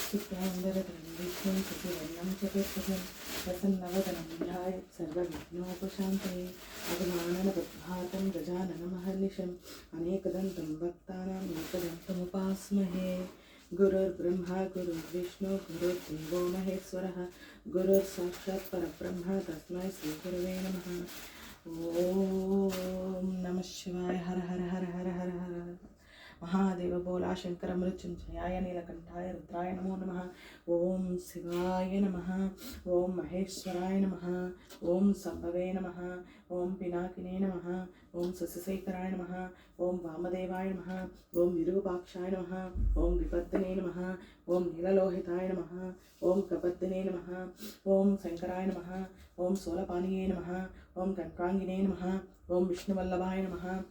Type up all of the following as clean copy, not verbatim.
शुक्लाम्बरधरं विष्णुं शशिवर्णं चतुर्भुजं प्रसन्नवदनं ध्यायेत् सर्वविघ्नोपशान्तये अगजाननपद्मार्कं गजाननमहर्निशम् अनेकदन्तं भक्तानां एकदन्तमुपास्महे। गुरुर्ब्रह्मा गुरुर्विष्णु गुरुर्देवो महेश्वरः गुरुर्साक्षात् परब्रह्म तस्मै श्रीगुरवे नमः। ओम नमः शिवाय। हर हर हर हर हर हर महादेव बोला शंकर मृत्युंजयाय नीलकंठाय रुद्राय नमो नमः। ओम शिवाय नमः। ओम महेश्वराय नमः। ओम संभवे नमः। ओम पिनाकिने नमः। ओम शशिशेखराय नमः। ओम वामदेवाय नमः। ओम विरूपाक्षाय नमः। ओम विपत्तने नमः। ओम नीललोहिताय नमः। ओम कपत्तने नमः। ओम शंकराय नमः। ओम सोलपानिये नमः। ओम कंट्रांगिने नमः। ओम विष्णुवल्लभाय नमः।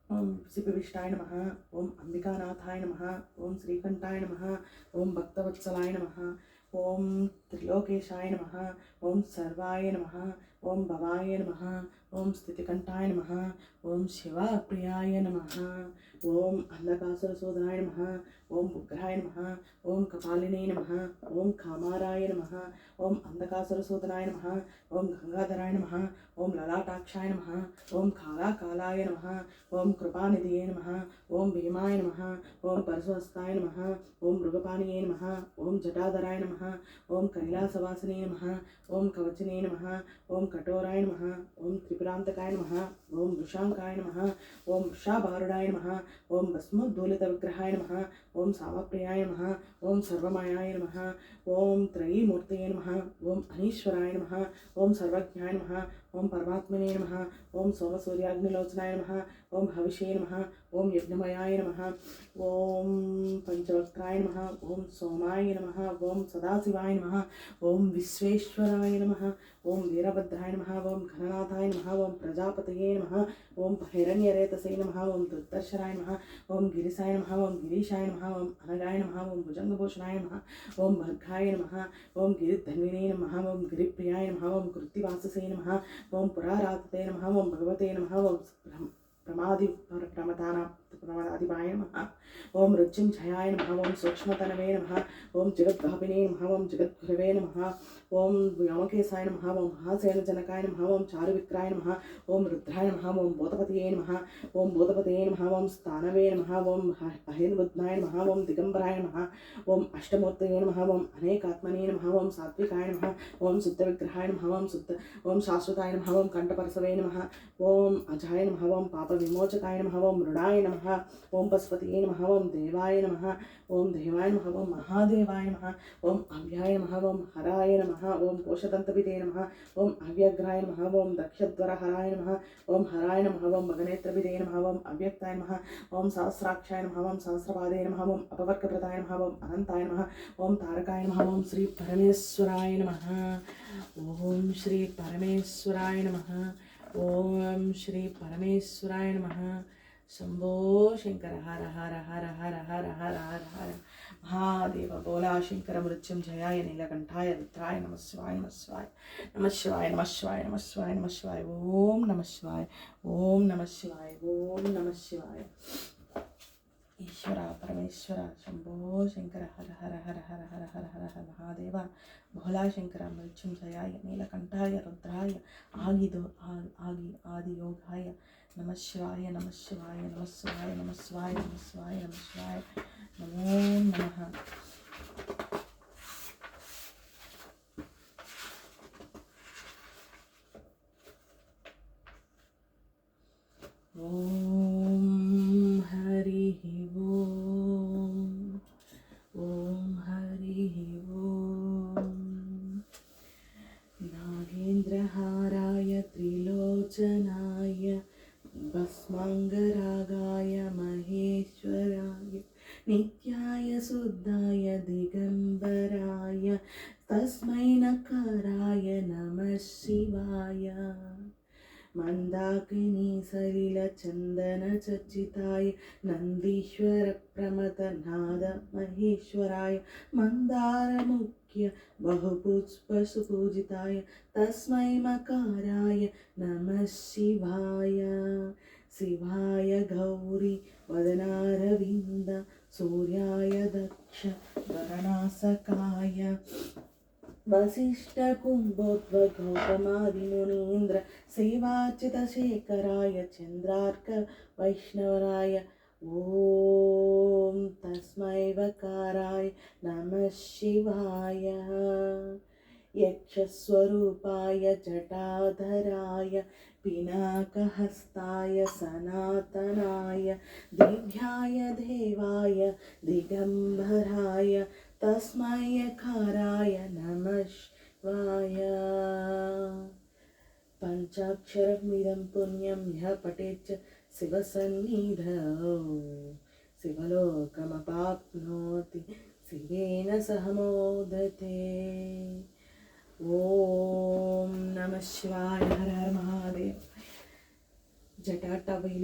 ओम सिपिविष्टाय नमः। ओम अंबिकानाथाय नमः। ओम श्रीकंठाय नमः। ओम भक्तवत्सलाय नमः। ओम त्रिलोकेशाय नमः। ओम सर्वाय नमः। ओम भवाय नमः। ओम स्थितिकंठाय नमः। ओम शिवप्रियाय नमः। ओम अंधकासुरसूदनाय नमः। ओम उग्राय नमः। ओम कपालिने नमः। ओम कामाराय नमः। ओम अंधकासुरसूदनाय नमः। ओम गंगाधराय नमः। ओम ललाटाक्षाय नमः। ओम कालाकालाय नमः। ओम कृपानिधिये नमः। ओम भीमाय नमः। ओम परशुहस्ताय नमः। ओम मृगपानिये नमः। ओम जटाधराय नमः। ओम कैलासवासिने नमः। ओम कवचिने नमः। ओम कठोराय नमः। ओम त्रिपुरांतकाय नमः। ओम वृषांकाय नमः। ओम वृषाभारुडाय नमः। ओम भस्मोद्धूलितविग्रहाय नमः। ओम सामप्रियाय नमः। ओम सर्वमयाय नमः। ओम त्रयीमूर्तये नमः। ओम अनीश्वराय नमः। ओम सर्वज्ञाय नमः। ओम परमात्मने नमः। ओम सोमसूर्याग्निलोचनाय नमः। ओम हविषे नमः। ओम यज्ञमयाय नमः। ओम पंचवक्त्राय नमः। ओम सोमाय नमः। ओम सदाशिवाय नमः। ओम विश्वेश्वराय नमः। ओम वीरभद्राय नमः। ओम घननाथाय नमः। ओम प्रजापतये नमः। ओम हिरण्यरेतसे नमः। ओम दुर्दर्शनाय नमः। ओम गिरिसाय नमः। ओम गिरीशाय नमः। ओम अनगाय नमः। ओम भुजंगभूषणाय नमः। ओम भर्गाय नमः। ओम गिरिधन्विने नमः। ओम गिरिप्रियाय नमः। ओम कृत्तिवाससे नमः। ओम पुरारातते नमः। ओम भगवते नमः। ओम प्रमादिपाय नमः। ओम मृत्युंजयाय नमः। ओम सूक्ष्मतनवे नमः। ओम जगद्व्यापिने नमः। ओम जगद्गुरवे नमः। ओम व्योमकेशाय नमः। ओम महासेनजनकाय नमः। ओम चारुविक्राय नमः। ओम रुद्राय नमः। ओम भूतपतये नमः। ओम भूतपतये नमः। ओम स्थानवे नमः। ओम अहिर्बुद्धाय नमः। ओम दिगंबराय नमः। ओम अष्टमूर्तये नमः। ओम अनेकात्मने नमः। ओम सात्विकाय नमः। ओम शुद्धविग्रहाय नमः। ओम शाश्वताय नमः। ओम कंठपरसवे नमः। ओम अजाय नमः। ओम पापविमोचकाय नमः। ओम मृडाय नमः। ओम पशुपतये नमः। ओम देवाय नमः। ओम देवाय नमः। ओम महादेवाय नमः। ओम अव्याय नमः। ओम हराय नमः। ओम कोशदन्तविदे नमः। ओम अव्यग्राय नमः। ओम दक्षद्वरहराय नमः। ओम हराय नमः। ओम मगनेत्रविदे नमः। ओम अव्यक्ताय नमः। ओम सहस्राक्षाय नमः। ओम सहस्रपादे नमः। ओम अपवर्गप्रदाय नमः। ओम अनंताय नमः। ओम तारकाय नमः। ओम श्री परमेश्वराय नमः। ओम श्री परमेश्वराय नमः। ओम श्री परमेश्वराय नमः। शंभो शंकर हर हर हर हर हर हर हर हर महादेव बोला शंकर मृत्युंजयाय नीलकंठाय रुद्राय नमः शिवाय नमः शिवाय नमः शिवाय नमः शिवाय नमः शिवाय नमः शिवाय ओम नमः शिवाय ओम नमः शिवाय ओम नमः शिवाय। ईश्वर परमेश्वर शंभो शंकर हर हर हर हर हर हर हर हर महादेव भोला शंकर मृत्युंजयाय नीलकंठाय रुद्राय आदियोगाय नमः शिवाय नमः शिवाय नमः शिवाय नमः शिवाय नमः शिवाय नमः शिवाय नमो नमः। ओम हरि ओम। ओम हरि ओम। नागेन्द्रहाराय त्रिलोचनाय भस्मांगरागाय महेश्वराय नित्याय शुद्धाय दिगंबराय तस्मै नकाराय नमः शिवाय। मंदाकिनी सलिल चंदन चर्चिताय नंदीश्वर प्रमथ नाद महेश्वराय मंदार मुख्य बहुपुष्प सुपूजिताय तस्मै मकाराय नमः शिवाय। शिवाय गौरी वदनारविन्द सूर्याय दक्ष गगनासकाय वसिष्ठकुम्भोद्भगौतमादिमुनीन्द्र सेवाच्युतशेखराय चन्द्रार्क वैष्णवराय ॐ तस्मै वकाराय नमः शिवाय यक्षस्वरूपाय जटाधराय पिनाकहस्ताय सनातनाय दिव्याय देवाय दिगम्बराय तस्मै यकाराय नमः शिवाय पञ्चाक्षरमिदं पुण्यं यः पठेत् शिवसन्निधौ शिवलोकमवाप्नोति शिवेन सह मोदते। ओम नमः शिवाय। हर हर महादेव। जटाटवी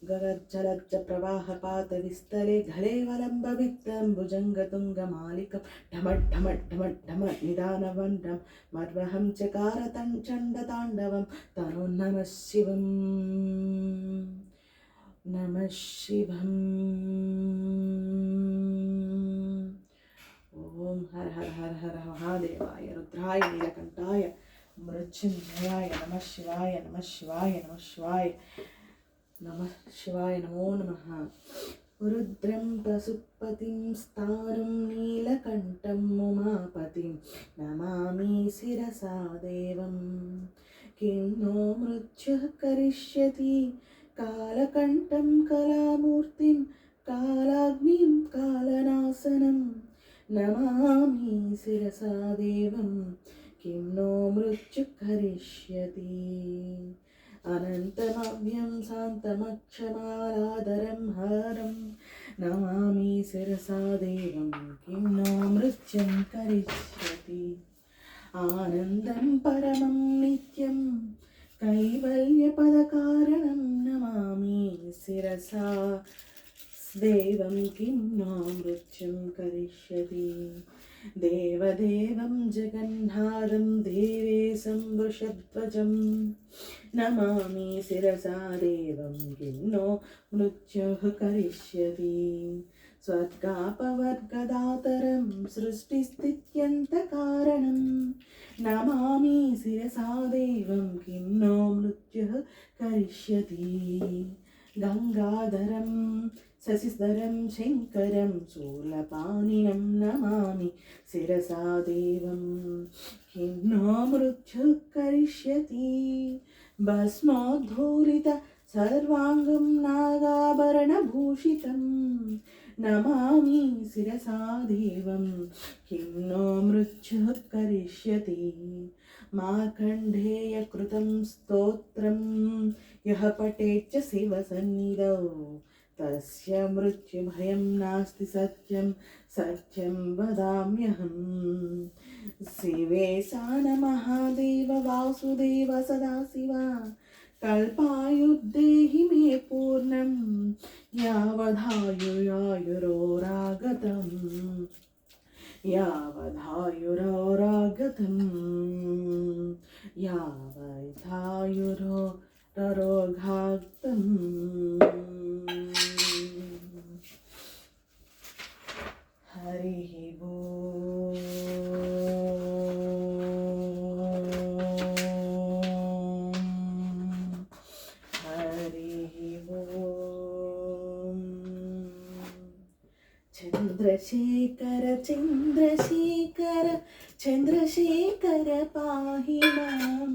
गगज्जलज्ज प्रवाहपात विस्तले घलेवलम्बवित्तं भुजङ्गतुङ्गमालिकं ढमढ्ढमढ्ढमढ्ढम निदानवण्डं मर्वहं चकार चण्डताण्डवं तनो नमः शिवं नमः शिवम्। ओम हर हर हर हर महादेवाय रुद्राय नीलकंठाय मृत्युंजयाय नमः शिवाय नमः शिवाय नमः शिवाय नमः शिवाय नमो नमः। रुद्रं पशुपतिं स्थाणुं नीलकण्ठं उमापतिं नमामि शिरसा देवं किं नो मृत्युः करिष्यति कालकण्ठं कलामूर्तिं कालाग्निं कालनाशनं नमामि शिरसा देवं किं नो मृत्युः करिष्यति अनन्तमव्यं शान्तमक्षमालाधरं हरं नमामि शिरसा देवं किं नो मृत्युं करिष्यति आनन्दं परमं नित्यं कैवल्यपदकारणं नमामि शिरसा देवं किं नो मृत्युं करिष्यति देवदेवं जगन्नाथं देवेशं वृषध्वजं नमामि शिरसा देवं किं नो मृत्युः करिष्यति स्वर्गापवर्गदातरं सृष्टिस्थित्यन्तकारणं नमामि शिरसा देवं किं नो मृत्युः करिष्यति गंगाधरं शशिधरं शंकरं शूलपाणिनं नमामि शिरसा देवं किं नो मृत्युः करिष्यति भस्मोद्धूलित सर्वांगं नागाभरणभूषितं नमामि शिरसा देवं किं नो मृत्युः करिष्यति मार्कण्डेय कृतं स्तोत्रं यः पठेत् च शिवसन्निधौ तस्य मृत्युभयं नास्ति सत्यं सत्यं वदाम्यहं शिवेशान महादेव वासुदेव सदाशिव कल्पायुर्देहि मे पूर्णं यावदायुरागतं यावदायुरोगाक्तं हरिः बोल। हरिः बोल। चंद्रशेखर चंद्रशेखर चंद्रशेखर पाहि मां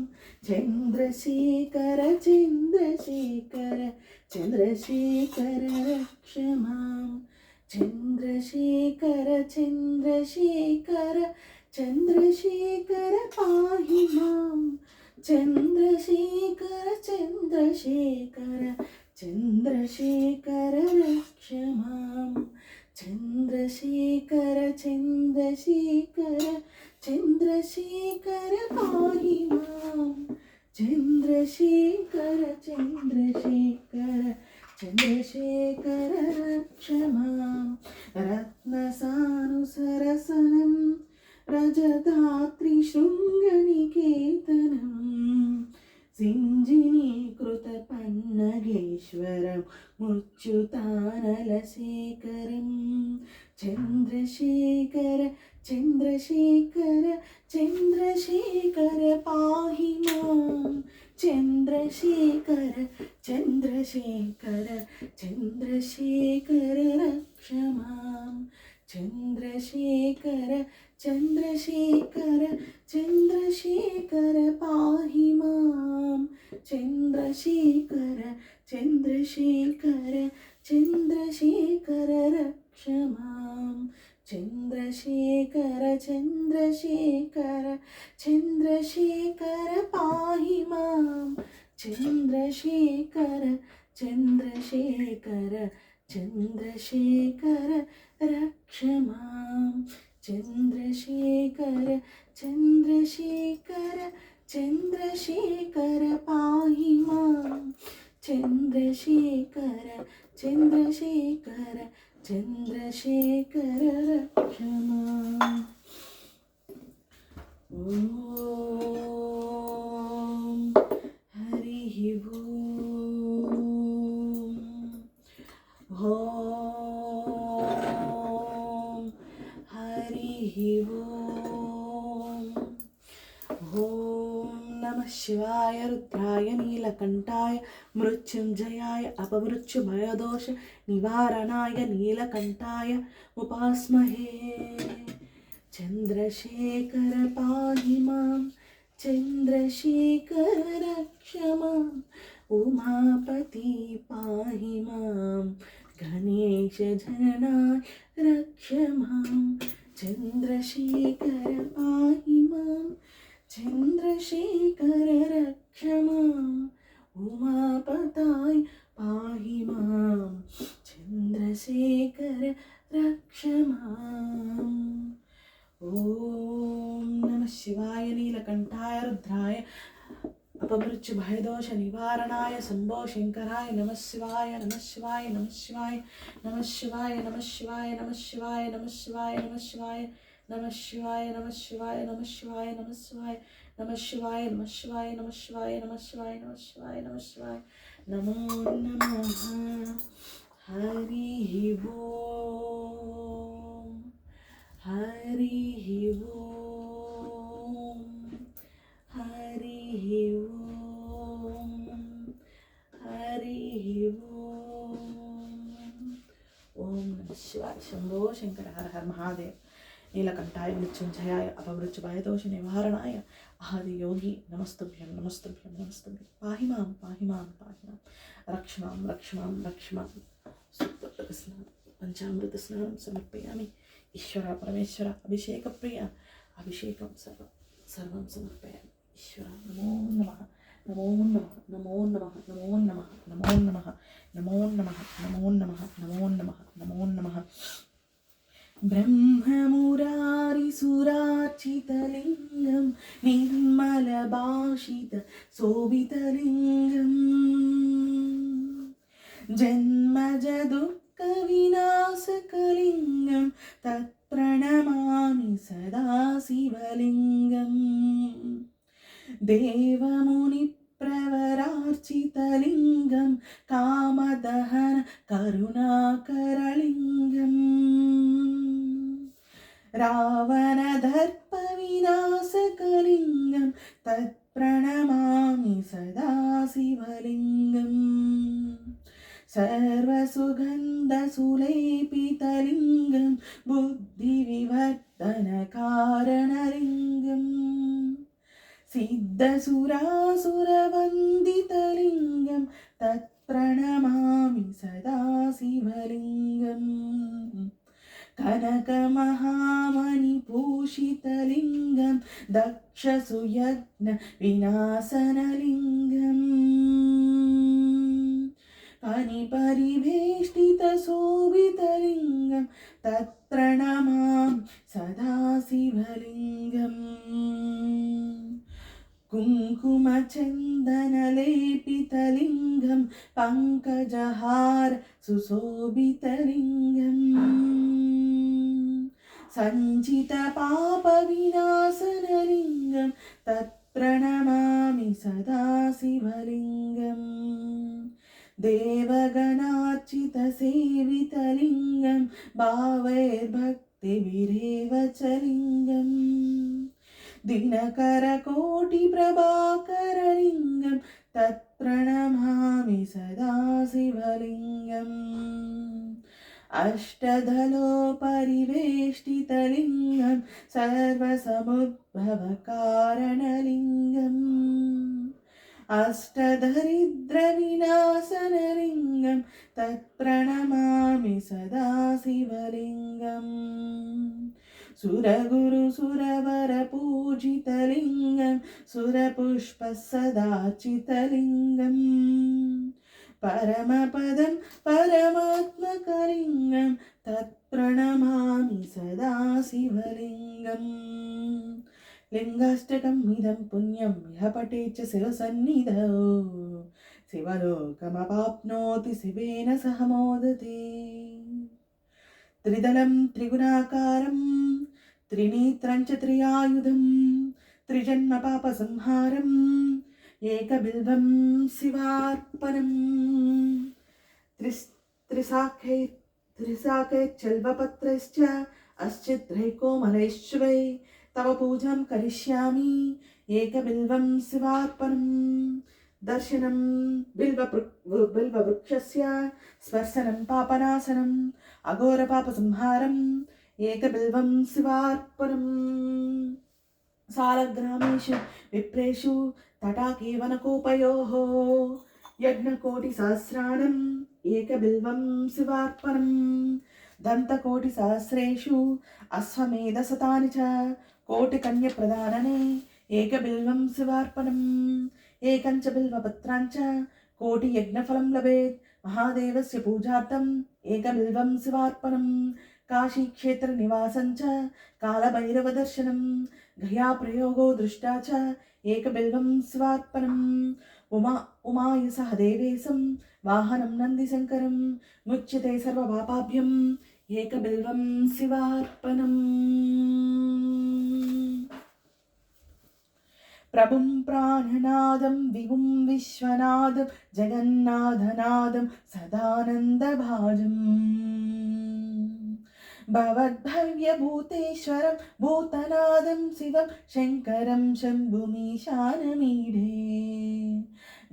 चंद्रशेखर चंद्रशेखर चंद्रशेखर रक्ष मां चंद्रशेखर चंद्रशेखर चंद्रशेखर पाहि मां चंद्रशेखर चंद्रशेखर चंद्रशेखर रक्ष मां चंद्रशेखर चंद्रशेखर चंद्रशेखर पाहि मां चंद्रशेखर चंद्रशेखर चंद्रशेखर रक्ष मां रत्नसानुसरसनं रजतात्रिशृङ्गनिकेतनं सिञ्जिनीकृत मुच्युतानलशेखरं चन्द्रशेखर चन्द्रशेखर चन्द्रशेखर पाहि मां चन्द्रशेखर चन्द्रशेखर चन्द्रशेखर रक्ष मां चन्द्रशेखर चन्द्रशेखर चन्द्रशेखर पाहि मां चन्द्रशेखर चन्द्रशेखर चन्द्रशेखर रक्ष मां चन्द्रशेखर चन्द्रशेखर चन्द्रशेखर पाहि मां चन्द्रशेखर चन्द्रशेखर चन्द्रशेखर रक्ष मां चन्द्रशेखर चन्द्रशेखर चन्द्रशेखर पाहि मां चन्द्रशेखर चन्द्रशेखर चन्द्रशेखर रक्ष माम् ॐ हरिः ॐ हरिः ॐ नमः शिवाय रुद्राय नीलकण्ठाय मृत्युञ्जयाय अपमृत्युभयदोष निवारणाय नीलकण्ठाय उपास्महे चन्द्रशेखर पाहि मां चन्द्रशेखर रक्ष मां उमापति पाहि मां गणेश जननाय रक्ष मां चन्द्रशेखर पाहि मां चन्द्रशेखर रक्ष मां उमापताय पाहि मां चन्द्रशेखर रक्ष माम् ॐ नमः शिवाय नीलकण्ठाय रुद्राय अपमृत्युभयदोष निवारणाय शम्भो शङ्कराय नमः शिवाय नमः शिवाय नमः शिवाय नमः शिवाय नमः शिवाय नमः शिवाय नमः शिवाय नमः शिवाय नमः शिवाय नमः शिवाय नमः शिवाय नमः शिवाय नमः शिवाय नमः शिवाय नमः शिवाय नमः शिवाय नमः शिवाय नमः शिवाय नमो नमः हरिः ॐ हरिः ॐ हरिः ॐ हरिः ॐ नमः शिवाय शम्भो शङ्कर हर हर महादेव नीलकण्ठाय मृत्युञ्जयाय अपमृत्युभयदोष निवारणाय आदियोगी नमस्तुभ्यं नमस्तुभ्यं नमस्तुभ्यं पाहि मां रक्ष मां रक्ष मां रक्ष मां पंचामृतस्नानं समर्पयामि ईश्वर परमेश्वर अभिषेक प्रिय अभिषेकं सर्वं समर्पयामि ईश्वर नमो नमः नमो नमः नमो नमः नमो नमः नमो नमः नमो नमः नमो नमः नमो नमः नमो नमः ब्रह्ममुरारिसुरार्चितलिङ्गं निर्मलभाषित शोभितलिङ्गम् जन्मजदुःखविनाशकलिङ्गं तत्प्रणमामि सदा शिवलिङ्गम् देवमुनिप्रवरार्चितलिङ्गं कामदहन करुणाकरलिङ्गम् रावणदर्पविनाशकलिङ्गं तत्प्रणमामि सदा शिवलिङ्गम् सर्वसुगन्धसुलेपितलिङ्गं बुद्धिविवर्धनकारणलिङ्गम् सिद्धसुरासुरवन्दितलिङ्गं तत्प्रणमामि सदा शिवलिङ्गम् कनकमहामणिभूषितलिङ्गं दक्षसुयज्ञविनाशनलिङ्गम् फणिपरिवेष्टितशोभितलिङ्गं तत्प्रणमामि सदा शिवलिङ्गम् कुङ्कुमचन्दनलेपितलिङ्गं पङ्कजहार सुशोभितलिङ्गम् सञ्चितपापविनाशनलिङ्गं तत्प्रणमामि सदा शिवलिङ्गम् देवगणार्चितसेवितलिङ्गं भावैर्भक्तिभिरेव च लिङ्गम् दिनकरकोटिप्रभाकरलिङ्गं तत्प्रणमामि सदा शिवलिङ्गम् अष्टदलोपरिवेष्टितलिङ्गं सर्वसमुद्भवकारणलिङ्गम् अष्टदरिद्रविनाशनलिङ्गं तत्प्रणमामि सदा शिवलिङ्गम् सुरगुरुसुरवरपूजितलिङ्गं सुरपुष्पसदाचितलिङ्गम् परमपदं परमात्मकलिङ्गं तत्प्रणमामि सदा शिवलिङ्गम् लिङ्गाष्टकम् इदं पुण्यं यः पठेत् च शिवसन्निधौ शिवलोकमवाप्नोति शिवेन सह मोदते त्रिदलं त्रिगुणाकारं त्रिनेत्रं च त्रियायुधं त्रिजन्मपापसंहारम् एकबिल्वं शिवार्पणम् त्रिशाखैश्चल्वपत्रैश्च अश्चित्रैकोमलैश्वै तव पूजां करिष्यामि एकबिल्वं शिवार्पणम् दर्शनं बिल्ववृक्षस्य स्पर्शनं पापनाशनम् अघोरपापसंहारम् एकबिल्वं शिवार्पणम् सालग्रामेषु विप्रेषु तटाकेवनकोपयोः यज्ञकोटिसहस्राणम् एकबिल्वं शिवार्पणम् दन्तकोटिसहस्रेषु अश्वमेधशतानि च कोटिकन्यप्रदानने एकबिल्वं शिवार्पणम् एकं च बिल्वपत्राञ्च कोटियज्ञफलं लभेत् महादेवस्य पूजार्थम् एकबिल्वं शिवार्पणम् काशीक्षेत्रनिवासं च कालभैरवदर्शनं घयाप्रयोगो दृष्टा च एकबिल्वं शिवार्पणम् उमाय सह देवेशं वाहनं नन्दिशङ्करं मुच्यते सर्वपापाभ्यम् एकबिल्वं शिवार्पणम् प्रभुं प्राणनादं विभुं विश्वनादं जगन्नाथनादं सदानन्दभाजम् भवद्भव्यभूतेश्वरं भूतनादं शिवं शङ्करं शम्भुमीशानमीडे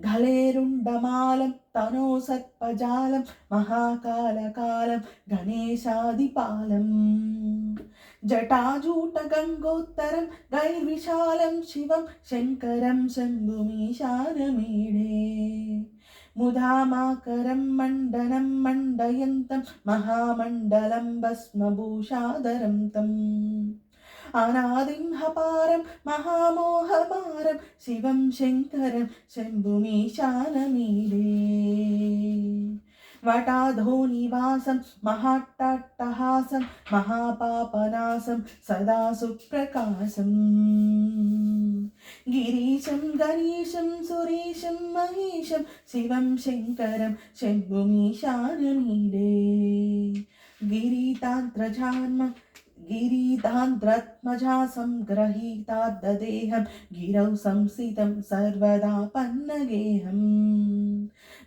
गलेरुण्डमालं तनो सत्पजालं महाकालकालं गणेशादिपालम् जटाजूटगङ्गोत्तरं गैर्विशालं शिवं शङ्करं शम्भुमीशानमीडे मुधामाकरं मण्डनं मण्डयन्तं महामण्डलं भस्मभूषाधरं तम् अनादिं हपारं महामोहमारं शिवं शङ्करं शम्भुमीशानमीडे वटाधोनिवासं महाट्टहासं महापापनाशं सदा सुप्रकाशम् गिरीशं गणेशं सुरेशं महेशं शिवं शङ्करं शम्भुमीशानमीडे गिरितान्त्रत्मजा संग्रहीताद्देहं गिरौ संस्थितं सर्वदा पन्नगेहम्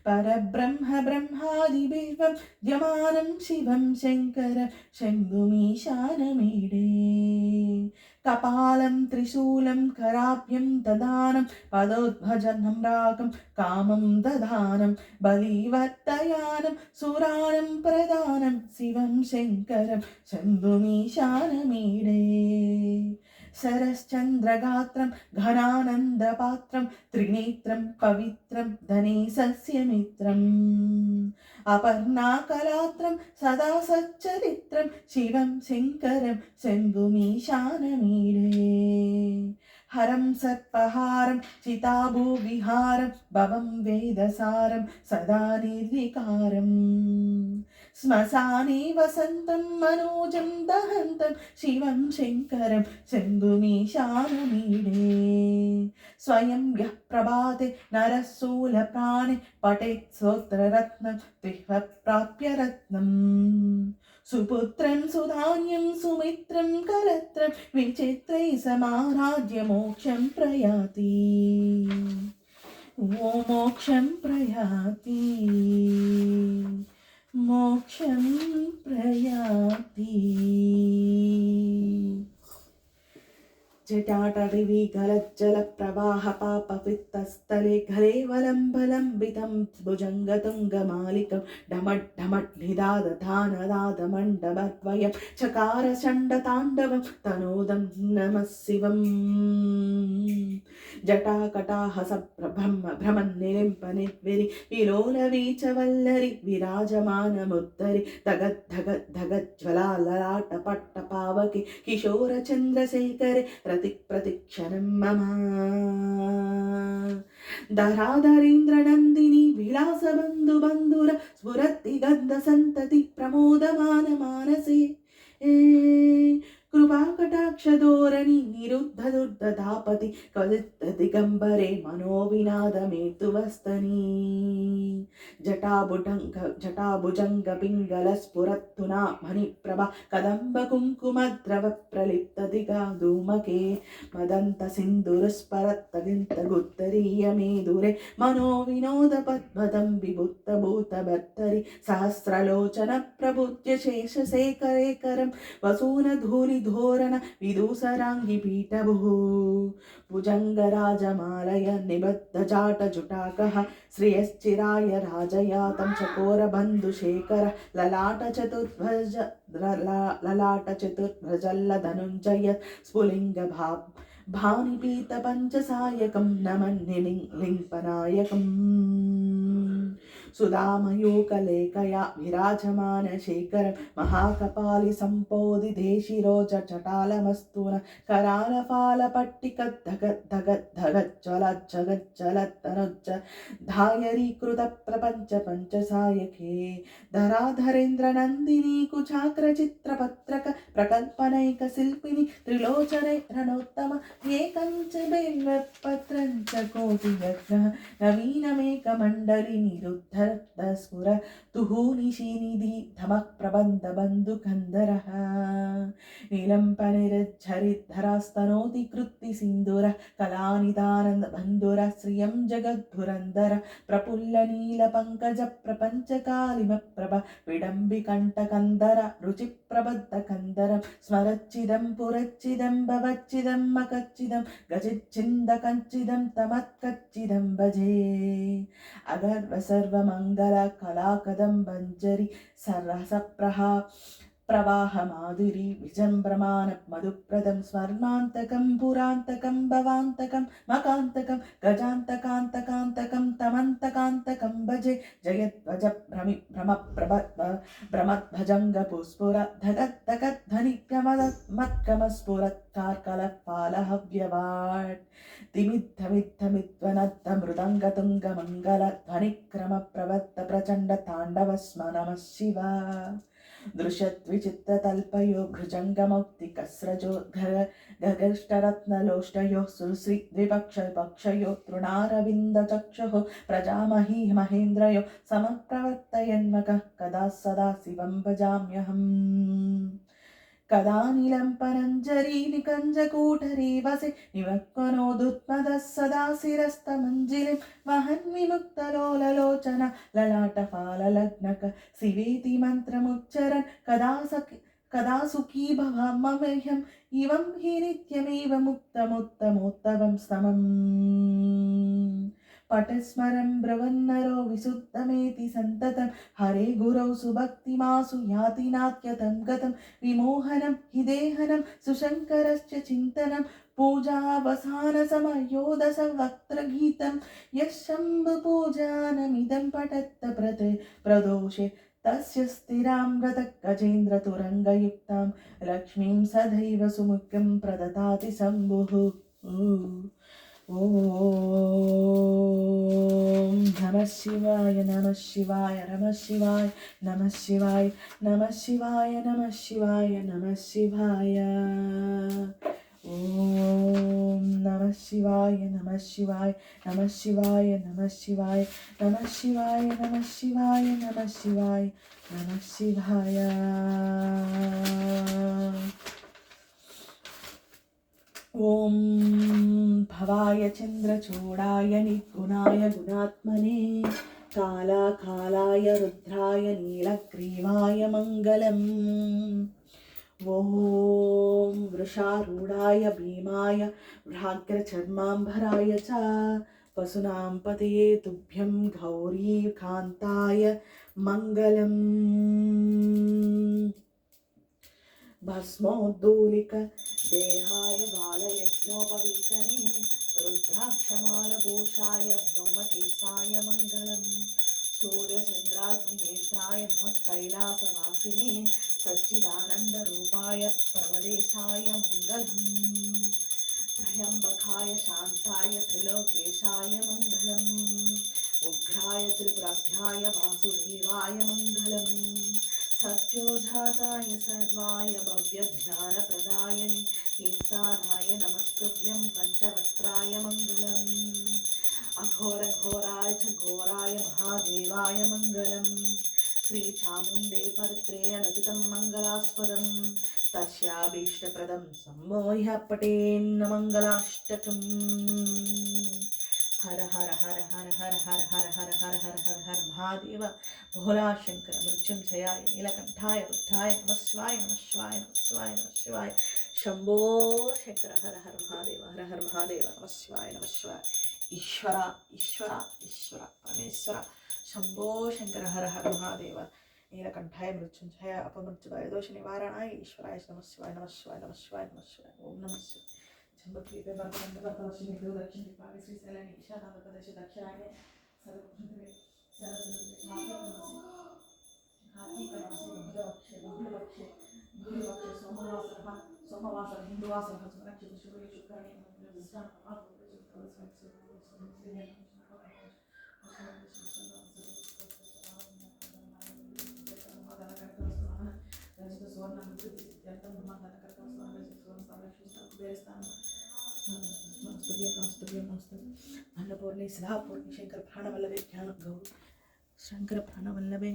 परब्रह्म ब्रह्मादिविश्वं यमानं शिवं शङ्करं शम्भुमीशानमीडे कपालं त्रिशूलं कराभ्यं ददानं पदोद्भजनं रागं कामं ददानं बलिवर्तयानं सुरानं प्रदानं शिवं शङ्करं शम्भुमीशानमीडे शरश्चन्द्रगात्रं घनानन्दपात्रं त्रिनेत्रं पवित्रं धनेशस्य मित्रम् अपर्णाकलात्रं सदा सच्चरित्रं शिवं शङ्करं शम्भुमीशानमीडे हरं सर्पहारं चिताभूविहारं भवं वेदसारं सदा निर्विकारम् श्मशाने वसन्तं मनोजं दहन्तं शिवं शङ्करं शम्भुमीशानमीडे स्वयं यः प्रभाते नरशूलप्राणे पठेत् स्तोत्ररत्नं त्रिः प्राप्य रत्नम् सुपुत्रं सुधान्यं सुमित्रं कलत्रं विचित्रै समाराज्य मोक्षं प्रयाति वो मोक्षं प्रयाति मोक्षं प्रयाति जटाटडिविगलज्जलप्रवाहपापवित्तस्थले घरेवलम्बलम्बितं भुजङ्गतुङ्गमालिकं ढमड्ढमड्निदादधानदादमण्डबद्वयं चकारचण्डताण्डवं तनोदं नमः शिवम् जटाकटाहसभ्रमन्निलिम्पनिद्विरि विलोलवीचवल्लरि विराजमानमुद्धरि धगद्धगद्धगज्ज्वलाललाटपट्टपावके किशोरचन्द्रशेखरे प्रतिक्षणं मम धराधरेन्द्रनन्दिनी विलासबन्धुबन्धुर स्फुरति गन्धसन्तति प्रमोदमान मानसे कृपाकटाक्षधोरणि निरुद्धदुर्दधापति कलित्तदिगम्बरे मनोविनादमेतुवस्तनी जटाभुजङ्गपिङ्गलस्फुरत्तुना मणिप्रभा कदम्बकुङ्कुमद्रवप्रलिप्तदिगा धूमके मदन्तसिन्दुरस्परत्तगिन्तगुत्तरीयमेदुरे मनोविनोदपद्मतं विभुत्तभूतभर्तरि सहस्रलोचनप्रभुत्य शेषशेखरेकरं वसूनधूलिधोरण विदूसराङ्गिपीठभुः भुजङ्गराजमालय निबद्धजाटजुटाकः श्रियश्चिराय राजयातं चकोरबन्धुशेखर ललाटचतुर्भुजल्लधनुञ्जय स्फुलिङ्गभा भानिपीतपञ्चसायकं नमन्निलिङ्पनायकम् सुधामयूकलेकया विराजमानशेखरं महाकपालिसम्पोदिदेशिरोजटालमस्तून करालफालपट्टिकद्धगद्धगज्ज्वलज्जगज्जलत्तनुज्ज धायरीकृतप्रपञ्चपञ्चसायके धराधरेन्द्रनन्दिनी कुचाग्रचित्रपत्रक प्रकल्पनैकशिल्पिनि त्रिलोचने रणोत्तम एकञ्च बिल्वपत्रञ्च कोटियज्ञः नवीनमेकमण्डली निरुद्धरत्नस्फुर तुहूनिशीनिधि धमः प्रबन्धबन्धुकन्धरः नीलम्पनिरज्झरिद्धरास्तनोति कृत्तिसिन्दूरः कलानिदानन्दबन्धुरः श्रियं जगद्धुरन्धर प्रफुल्लनीलपङ्कजप्रपञ्चकालिमप्रभ विडम्बिकण्ठकन्धर रुचिप्रबद्धकन्धरं स्मरच्चिदं पुरच्चिदं भवच्चिदं मकच्चिदं गजिच्छिन्दकञ्चिदं तमत्कच्चिदं भजे अगर्व सर्वमङ्गल कलाकदम्बञ्जरि सरसप्रहा प्रवाहमाधुरी विजृम्भमाण मधुप्रदं स्वर्णान्तकं पुरान्तकं भवान्तकं मकान्तकं गजान्तकान्तकान्तकं तमन्तकान्तकं भजे जयध्वज भ्रमद्भजङ्गपुस्फुर धगद्धगध्वनिगमत्कमस्फुरत् कार्कलफालहव्यवाट् तिमिद्धमिद्धमिध्वनद्धमृदङ्गतुङ्गमङ्गलध्वनिक्रमप्रवत्त प्रचण्डताण्डवस्म नमः शिवा दृशद्विचित्रतल्पयो भृजङ्गमौक्तिकस्रजो गगष्टरत्नलोष्टयो सुश्रीद्विपक्षयो तृणारविन्दचक्षुः प्रजामही महेन्द्रयो समप्रवर्तयन्मकः कदा सदा शिवं भजाम्यहम् कदा नीलम्पनञ्जरी निकञ्जकूटरे वसे निवक्वनोदुत्मदः सदा शिरस्तमञ्जिलिं वहन्विमुक्तलोललोचन ललाटफाललग्नक शिवेति मन्त्रमुच्चरन् कदा सुखी भवामह्यम् इवं हि नित्यमेव मुक्तमुत्तमोत्तमं स्तमम् पटस्मरं ब्रवन्नरो विशुद्धमेति सन्ततं हरे गुरौ सुभक्तिमासु याति नात्यतं गतं विमोहनं हि देहनं सुशङ्करश्च चिन्तनं पूजावसानसमयोदसवक्त्रगीतं यः शम्भुपूजानमिदं पठत्त प्रदोषे तस्य स्थिरां गजेन्द्रतुरङ्गयुक्तां लक्ष्मीं सदैव सुमुख्यं प्रददाति शम्भुः ॐ नमः शिवाय नमः शिवाय नमः शिवाय नमः शिवाय नमः शिवाय नमः शिवाय नमः शिवाय ॐ नमः शिवाय नमः शिवाय नमः शिवाय नमः शिवाय नमः शिवाय नमः शिवाय नमः शिवाय नमः शिवाय ॐ भवाय चन्द्रचूडाय निर्गुणाय गुणात्मने कालाकालाय रुद्राय नीलग्रीवाय मङ्गलम् ॐ वृषारूढाय भीमाय व्याघ्रचर्माम्बराय च पशूनां पतये तुभ्यं गौरीकान्ताय मङ्गलम् भस्मोद्दोलिक देहाय बालयज्ञोपवीतने रुद्राक्षमालभूषाय व्योमकेशाय मङ्गलम् सूर्यचन्द्राग्निनेत्राय नमः कैलासवासिने सच्चिदानन्दरूपाय परमदेशाय मङ्गलम् त्र्यम्बकाय शान्ताय त्रिलोकेशाय मङ्गलम् उग्राय त्रिपुराध्याय वासुदेवाय मङ्गलम् सत्योजाताय सर्वाय भव्यज्ञानप्रदायनि ईशानाय नमस्तुभ्यं पञ्चवक्त्राय मङ्गलम् अघोरघोराय च घोराय महादेवाय मङ्गलम् श्रीचामुण्डे परित्रेण रचितं मङ्गलास्पदं तस्याभीष्टप्रदं सम्मोह्य पठेन्न मङ्गलाष्टकम् हर हर हर हर हर हर हर हर हर हर हर हर महादेव भोला शंकर मृत्युंजयाय नीलकंठाय रुद्राय नमः शिवाय नमः शिवाय नमः शिवाय नमः शिवाय शंभो शंकर हर हर महादेव नमः शिवाय ईश्वरा ईश्वरा ईश्वरा परमेश्वरा शंभो शंकर हर हर महादेव नीलकंठाय मृत्युंजय अपमृत्युदाय दोष निवारणाय ईश्वराय नमः शिवाय नमः शिवाय नमः शिवाय नमः शिवाय ओम नमः शिवाय चंबक्रीपे बर्तंदर्पश्चिमे दक्षिण दिक्पाले श्रीशैलने ईशानाथप्रदेशे दक्षिणायने सर्वपुरुषे सर्वपुरुषे सोमवासर हिंदुवासर नक्षत्र शुभे शुक्रणे अन्नपूर्णे सदापूर्णे शंकर प्राणवल्लभे ज्ञान गौ शंकर प्राणवल्लभे